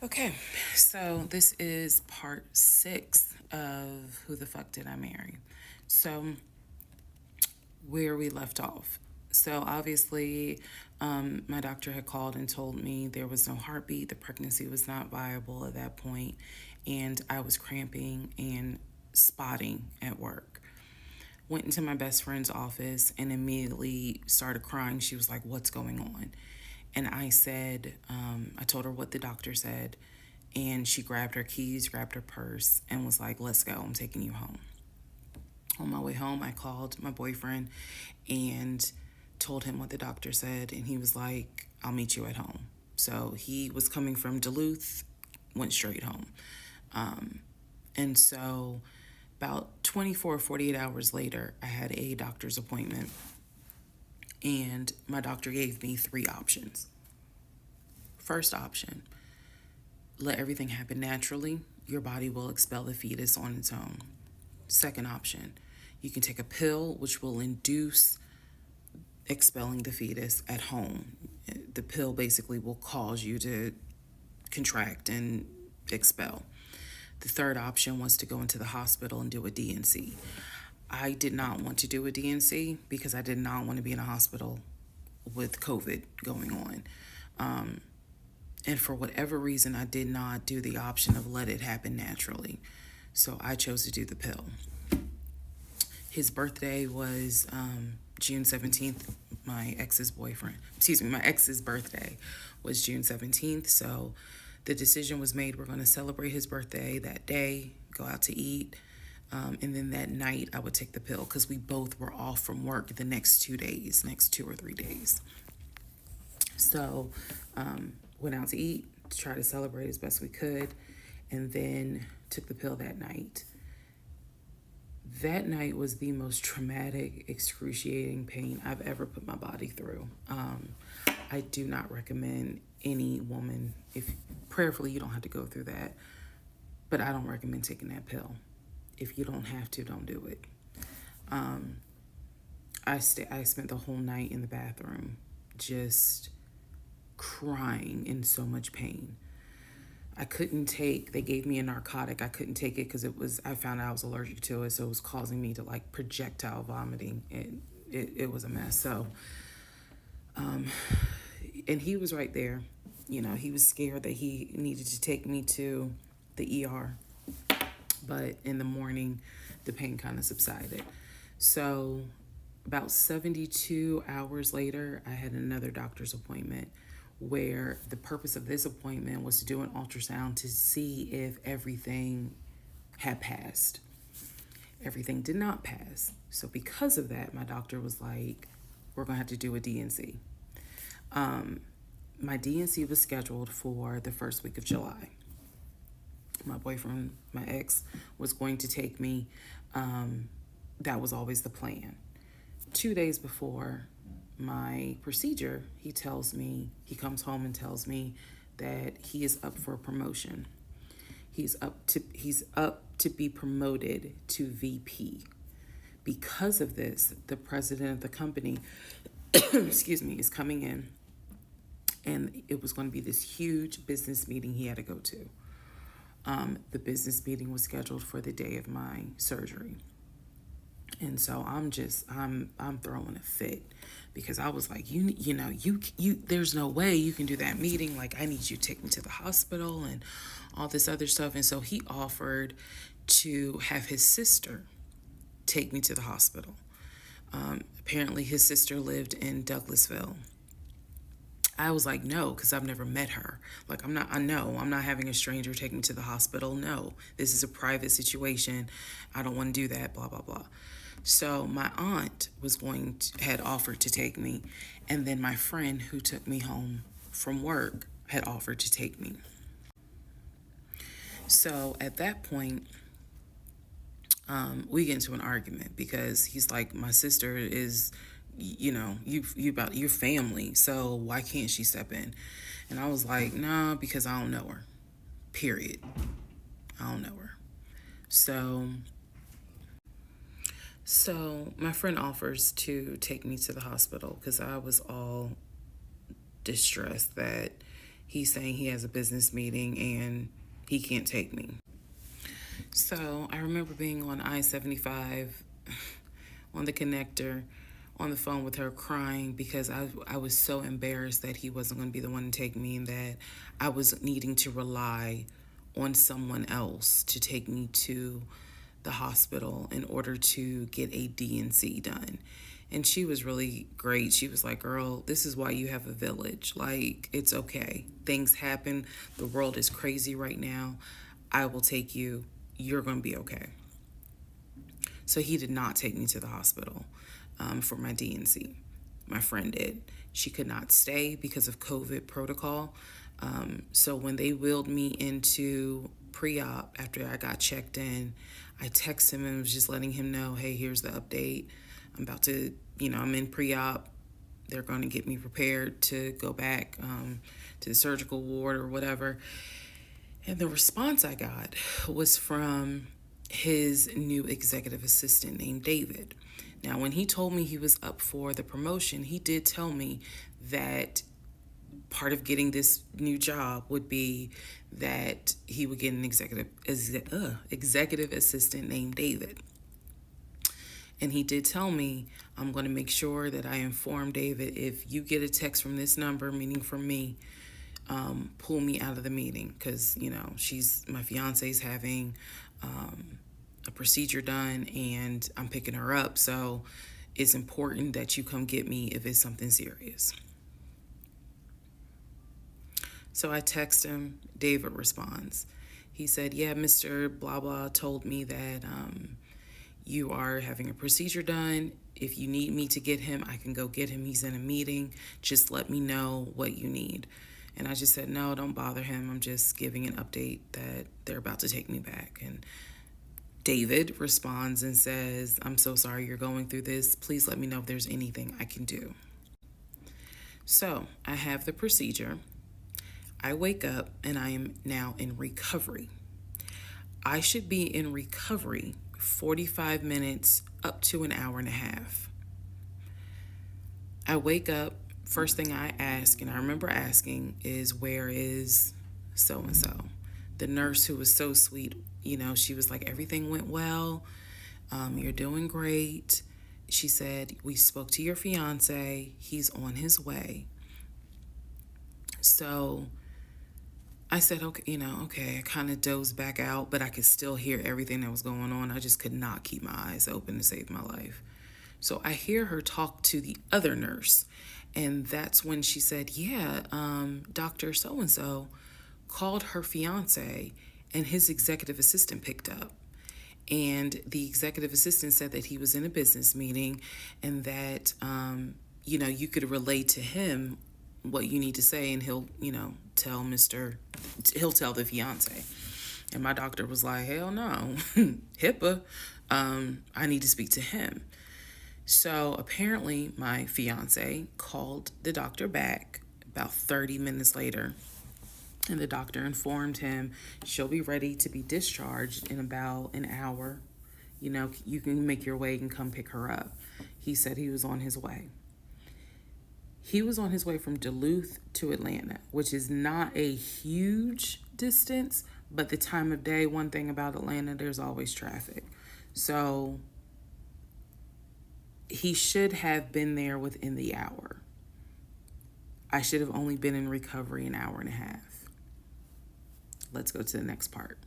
Okay, so this is part 6 of Who the Fuck Did I Marry? So, where we left off. So, obviously, my doctor had called and told me there was no heartbeat, the pregnancy was not viable at that point, and I was cramping and spotting at work. Went into my best friend's office and immediately started crying. She was like, "What's going on?" And I said, I told her what the doctor said. And she grabbed her keys, grabbed her purse, and was like, "Let's go. I'm taking you home." On my way home, I called my boyfriend and told him what the doctor said. And he was like, "I'll meet you at home." So he was coming from Duluth, went straight home. And so about 24, 48 hours later, I had a doctor's appointment. And my doctor gave me 3 options. First option, let everything happen naturally. Your body will expel the fetus on its own. Second option, you can take a pill which will induce expelling the fetus at home. The pill basically will cause you to contract and expel. The third option was to go into the hospital and do a D&C. I did not want to do a D&C because I did not want to be in a hospital with COVID going on. And for whatever reason, I did not do the option of let it happen naturally. So I chose to do the pill. His birthday was June 17th. My ex's birthday was June 17th. So the decision was made, we're going to celebrate his birthday that day, go out to eat. And then that night I would take the pill because we both were off from work the next 2 days, next 2 or 3 days. So went out to eat to try to celebrate as best we could, and then took the pill that night. That night was the most traumatic, excruciating pain I've ever put my body through. I do not recommend any woman, if prayerfully you don't have to go through that, but I don't recommend taking that pill. If you don't have to, don't do it. I spent the whole night in the bathroom just crying in so much pain. They gave me a narcotic. I couldn't take it because I found out I was allergic to it. So it was causing me to like projectile vomiting. And it was a mess. So, and he was right there. You know, he was scared that he needed to take me to the ER. But in the morning, the pain kind of subsided. So about 72 hours later, I had another doctor's appointment where the purpose of this appointment was to do an ultrasound to see if everything had passed. Everything did not pass. So because of that, my doctor was like, we're going to have to do a D&C. My D&C was scheduled for the first week of July. My boyfriend, my ex, was going to take me. That was always the plan. 2 days before my procedure, he comes home and tells me that he is up for a promotion. He's up to be promoted to VP. Because of this, the president of the company, is coming in, and it was going to be this huge business meeting he had to go to. The business meeting was scheduled for the day of my surgery. And so I'm throwing a fit because I was like, you there's no way you can do that meeting. Like, I need you to take me to the hospital and all this other stuff. And so he offered to have his sister take me to the hospital. Apparently his sister lived in Douglasville. I was like, no, because I've never met her. Like, I'm not having a stranger take me to the hospital. No, this is a private situation. I don't want to do that, blah, blah, blah. So my aunt had offered to take me. And then my friend who took me home from work had offered to take me. So at that point, we get into an argument because he's like, my sister is, you about your family, so why can't she step in? And I was like, nah, because I don't know her. Period. I don't know her. So my friend offers to take me to the hospital because I was all distressed that he's saying he has a business meeting and he can't take me. So I remember being on I-75 on the connector on the phone with her crying because I was so embarrassed that he wasn't going to be the one to take me and that I was needing to rely on someone else to take me to the hospital in order to get a D&C done. And she was really great. She was like, girl, this is why you have a village. Like, it's okay. Things happen. The world is crazy right now. I will take you. You're going to be okay. So he did not take me to the hospital for my D&C. My friend did. She could not stay because of COVID protocol. So when they wheeled me into pre-op after I got checked in, I texted him and was just letting him know, hey, here's the update. I'm about to, I'm in pre-op. They're going to get me prepared to go back to the surgical ward or whatever. And the response I got was from his new executive assistant named David. Now, when he told me he was up for the promotion, he did tell me that part of getting this new job would be that he would get an executive assistant named David. And he did tell me, I'm going to make sure that I inform David if you get a text from this number, meaning from me, pull me out of the meeting because, my fiance's having a procedure done and I'm picking her up. So it's important that you come get me if it's something serious. So I text him. David responds. He said, yeah, Mr. Blah Blah told me that you are having a procedure done. If you need me to get him, I can go get him. He's in a meeting. Just let me know what you need. And I just said, no, don't bother him. I'm just giving an update that they're about to take me back. And David responds and says, I'm so sorry you're going through this. Please let me know if there's anything I can do. So I have the procedure. I wake up and I am now in recovery. I should be in recovery 45 minutes up to an hour and a half. I wake up, first thing I ask, and I remember asking, is where is so-and-so? The nurse who was so sweet, she was like, everything went well. You're doing great. She said, we spoke to your fiance. He's on his way. So I said, okay, I kind of dozed back out, but I could still hear everything that was going on. I just could not keep my eyes open to save my life. So I hear her talk to the other nurse, and that's when she said, yeah, Dr. So-and-so called her fiance, and his executive assistant picked up. And the executive assistant said that he was in a business meeting and that, you could relay to him what you need to say, and he'll tell the fiance. And my doctor was like, hell no, HIPAA, I need to speak to him. So apparently my fiance called the doctor back about 30 minutes later, and the doctor informed him she'll be ready to be discharged in about an hour. You can make your way and come pick her up. He said he was on his way. He was on his way from Duluth to Atlanta, which is not a huge distance, but the time of day, one thing about Atlanta, there's always traffic. So he should have been there within the hour. I should have only been in recovery an hour and a half. Let's go to the next part.